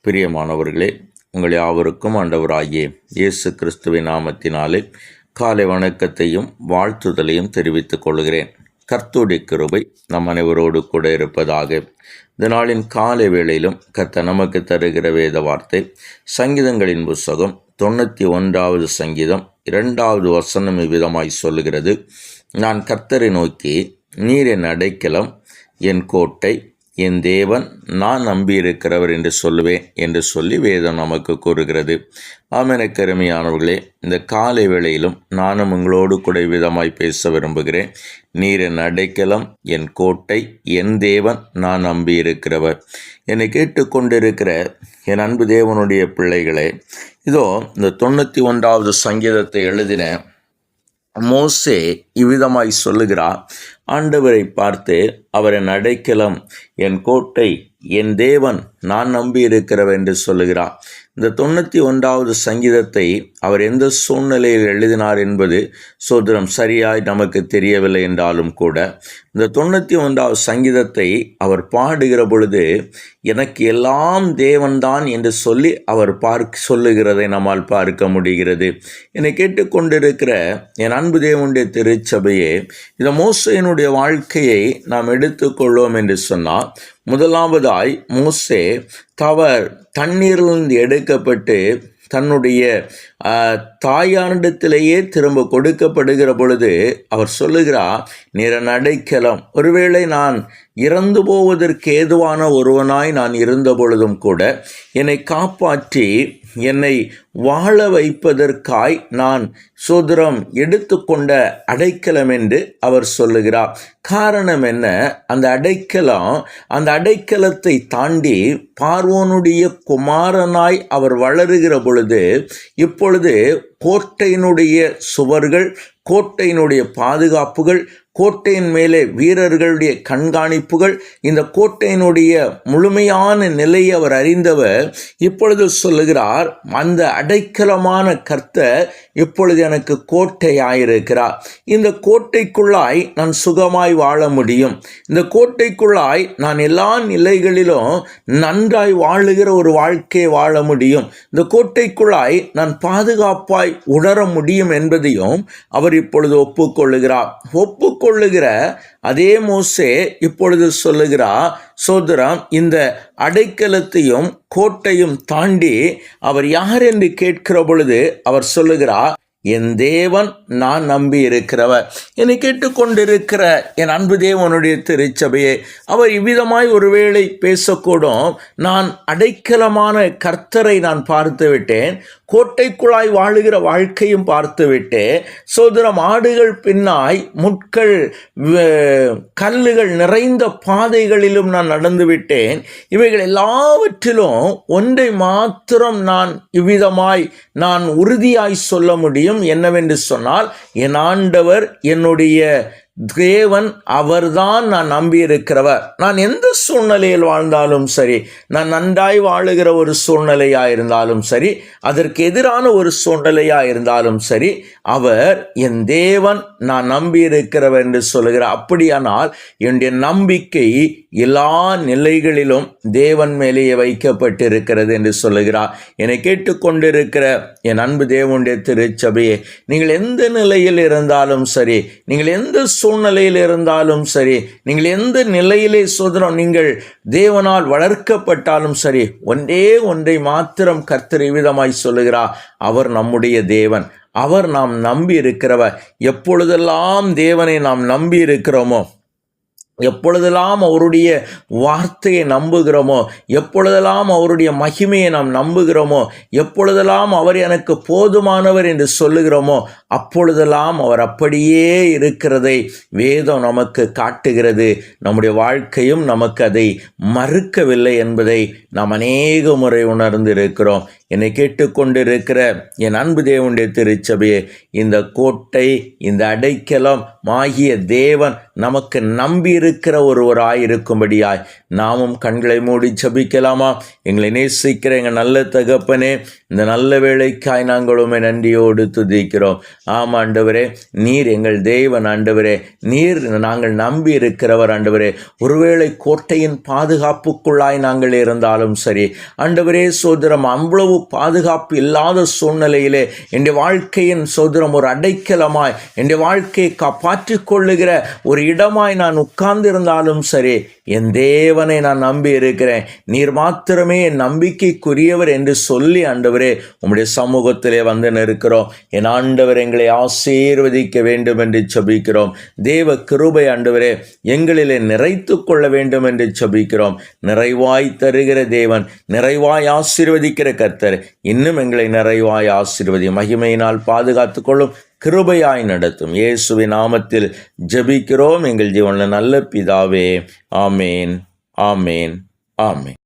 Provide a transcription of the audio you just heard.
பிரியமானவர்களே, உங்கள் யாவருக்கும் ஆண்டவராகிய இயேசு கிறிஸ்துவின் நாமத்தினாலே காலை வணக்கத்தையும் வாழ்த்துதலையும் தெரிவித்துக் கொள்கிறேன். கர்த்தருடைய கிருபை நம் அனைவரோடு கூட இருப்பதாக. இந்த நாளின் காலை வேளையிலும் கர்த்தர் நமக்கு தருகிற வேத வார்த்தை சங்கீதங்களின் புஸ்தகம் 91வது சங்கீதம் 2வது வசனம் இவ்விதமாய் சொல்லுகிறது. நான் கர்த்தரை நோக்கி, நீர் என் அடைக்கலம், என் கோட்டை, என் தேவன், நான் நம்பியிருக்கிறவர் என்று சொல்லுவேன் என்று சொல்லி வேதம் நமக்கு கூறுகிறது. ஆமென். அருமையானவர்களே, இந்த காலை வேளையிலும் நானும் உங்களோடு கூட விதமாய் பேச விரும்புகிறேன். நீர் என் அடைக்கலம், என் கோட்டை, என் தேவன், நான் நம்பியிருக்கிறவர். என்னை கேட்டுக்கொண்டிருக்கிற என் அன்பு தேவனுடைய பிள்ளைகளே, இதோ இந்த 91வது சங்கீதத்தை எழுதின மோசே இவ்விதமாய் சொல்லுகிறார். ஆண்டவரை பார்த்து, அவர் என் அடைக்கலம், என் கோட்டை, என் தேவன், நான் நம்பியிருக்கிறவர் என்று சொல்லுகிறார். இந்த 91வது சங்கீதத்தை அவர் எந்த சூழ்நிலையில் எழுதினார் என்பது சோதரம் சரியாய் நமக்கு தெரியவில்லை என்றாலும் கூட, இந்த 91வது சங்கீதத்தை அவர் பாடுகிற பொழுது எனக்கு எல்லாம் தேவன்தான் என்று சொல்லி அவர் சொல்லுகிறதை நம்மால் பார்க்க முடிகிறது. என்னை கேட்டுக்கொண்டிருக்கிற என் அன்பு தேவனுடைய திருச்சபையே, இந்த மோசேயினுடைய வாழ்க்கையை நாம் எடுத்துக்கொள்வோம் என்று சொன்னால், முதலாவதாய் மோசே தண்ணீரிலிருந்து எடுக்கப்பட்டு தன்னுடைய தாயாரிடத்திலேயே திரும்ப கொடுக்கப்படுகிற பொழுது அவர் சொல்லுகிறார், நீர் என் அடைக்கலம். ஒருவேளை நான் இறந்து போவதற்கு ஏதுவான ஒருவனாய் நான் இருந்த பொழுதும் கூட என்னை காப்பாற்றி என்னை வாழ வைப்பதற்காய் நான் சோதரம் எடுத்துக்கொண்ட அடைக்கலம் என்று அவர் சொல்லுகிறார். காரணம் என்ன? அந்த அடைக்கலத்தை தாண்டி பார்வோனுடைய குமாரனாய் அவர் வளருகிற பொழுது இப்பொழுது கோட்டையினுடைய சுவர்கள், கோட்டையினுடைய பாதுகாப்புகள், கோட்டையின் மேலே வீரர்களுடைய கண்காணிப்புகள், இந்த கோட்டையினுடைய முழுமையான நிலையை அவர் அறிந்தவர் இப்பொழுது சொல்லுகிறார், அந்த அடைக்கலமான கர்த்தர் இப்பொழுது எனக்கு கோட்டையாயிருக்கிறார். இந்த கோட்டைக்குள்ளாய் நான் சுகமாய் வாழ முடியும். இந்த கோட்டைக்குள்ளாய் நான் எல்லா நிலைகளிலும் நன்றாய் வாழுகிற ஒரு வாழ்க்கையை வாழ முடியும். இந்த கோட்டைக்குள்ளாய் நான் பாதுகாப்பாய் உணர முடியும் என்பதையும் அவர் இப்பொழுது ஒப்புக்கொள்ளுகிற அதே மோசே இப்பொழுது சொல்லுகிறார், சோதரம், இந்த அடைக்கலத்தையும் கோட்டையும் தாண்டி அவர் யார் என்று கேட்கிற பொழுது அவர் சொல்லுகிறார், என் தேவன், நான் நம்பி இருக்கிறவர். என்னை கேட்டுக்கொண்டிருக்கிற என் அன்பு தேவனுடைய திருச்சபையே, அவர் இவ்விதமாய் ஒருவேளை பேசக்கூடும், நான் அடைக்கலமான கர்த்தரை நான் பார்த்து விட்டேன், கோட்டைக்குள்ளாய் வாழுகிற வாழ்க்கையும் பார்த்து விட்டேன், சோதரம் ஆடுகள் பின்னாய் முட்கள் கல்லுகள் நிறைந்த பாதைகளிலும் நான் நடந்து விட்டேன். இவைகள் எல்லாவற்றிலும் ஒன்றை மாத்திரம் நான் இவ்விதமாய் நான் உறுதியாய் சொல்ல முடியும். என்னவென்று சொன்னால், என் ஆண்டவர் என்னுடைய தேவன், அவர்தான் நான் நம்பியிருக்கிறவர். நான் எந்த சூழ்நிலையில் வாழ்ந்தாலும் சரி, நான் நன்றாய் வாழுகிற ஒரு சூழ்நிலையாக இருந்தாலும் சரி, அதற்கு எதிரான ஒரு சூழ்நிலையாக இருந்தாலும் சரி, அவர் என் தேவன், நான் நம்பியிருக்கிறவர் என்று சொல்லுகிறார். அப்படியானால் என்னுடைய நம்பிக்கை எல்லா நிலைகளிலும் தேவன் மேலேயே வைக்கப்பட்டிருக்கிறது என்று சொல்லுகிறார். என்னை கேட்டுக்கொண்டிருக்கிற என் அன்பு தேவனுடைய திருச்சபையே, நீங்கள் எந்த நிலையில் இருந்தாலும் சரி, நீங்கள் எந்த சூழ்நிலையில் இருந்தாலும் சரி, நீங்கள் எந்த நிலையிலே சோதரம் நீங்கள் தேவனால் வளர்க்கப்பட்டாலும் சரி, ஒன்றை மாத்திரம் கர்த்தர் விதமாய் சொல்லுகிறார், அவர் நம்முடைய தேவன், அவர் நாம் நம்பி இருக்கிறவர். எப்பொழுதெல்லாம் தேவனை நாம் நம்பி இருக்கிறோமோ, எப்பொழுதெல்லாம் அவருடைய வார்த்தையை நம்புகிறோமோ, எப்பொழுதெல்லாம் அவருடைய மகிமையை நாம் நம்புகிறோமோ, எப்பொழுதெல்லாம் அவர் எனக்கு போதுமானவர் என்று சொல்லுகிறோமோ, அப்பொழுதெல்லாம் அவர் அப்படியே இருக்கிறதை வேதம் நமக்கு காட்டுகிறது. நம்முடைய வாழ்க்கையும் நமக்கு அதை மறுக்கவில்லை என்பதை நாம் அநேக முறை உணர்ந்திருக்கிறோம். என்னை கேட்டுக்கொண்டிருக்கிற என் அன்பு தேவனுடைய திருச்சபையே, இந்த கோட்டை, இந்த அடைக்கலம் ஆகிய தேவன் நமக்கு நம்பியிருக்கிற ஒருவராயிருக்கும்படியாய் நாமும் கண்களை மூடி ஜெபிக்கலாமா? எங்களை நேசிக்கிற எங்கள் நல்ல தகப்பனே, இந்த நல்ல வேளைக்காய் நாங்கள் உம்மை நன்றியோடு துதிக்கிறோம். ஆமாம் ஆண்டவரே, நீர் எங்கள் தேவன் ஆண்டவரே, நீர் நாங்கள் நம்பி இருக்கிறவர் ஆண்டவரே. ஒருவேளை கோட்டையின் பாதுகாப்புக்குள்ளாய் நாங்கள் இருந்தாலும் சரி ஆண்டவரே, சோதரம் அவ்வளவு பாதுகாப்பு இல்லாத சூழ்நிலையிலே என்னுடைய வாழ்க்கையின் சோதரம் ஒரு அடைக்கலமாய் என்னுடைய வாழ்க்கையை காப்பாற்றிக் கொள்ளுகிற ஒரு இடமாய் நான் உட்கார்ந்து இருந்தாலும் சரி, என் தேவனை நான் நம்பி இருக்கிறேன், நீர் மாத்திரமே என் நம்பிக்கைக்குரியவர் என்று சொல்லி ஆண்டவரே உம்முடைய சமூகத்திலே வந்து நிற்கிறோம். என் ஆண்டவர் எங்களை ஆசீர்வதிக்க வேண்டும் என்று ஜெபிக்கிறோம். தேவ கிருபை ஆண்டவரே எங்களிலே நிறைத்து கொள்ள வேண்டும் என்று ஜெபிக்கிறோம். நிறைவாய் தருகிற தேவன், நிறைவாய் ஆசீர்வதிக்கிற கர்த்தர், இன்னும் எங்களை நிறைவாய் ஆசீர்வதி மகிமையினால் பாதுகாத்துக் கொள்ளும், கிருபையாய் நடத்தும். இயேசுவின் நாமத்தில் ஜெபிக்கிறோம் எங்கள் ஜீவனுள்ள நல்ல பிதாவே. ஆமேன், ஆமேன், ஆமேன்.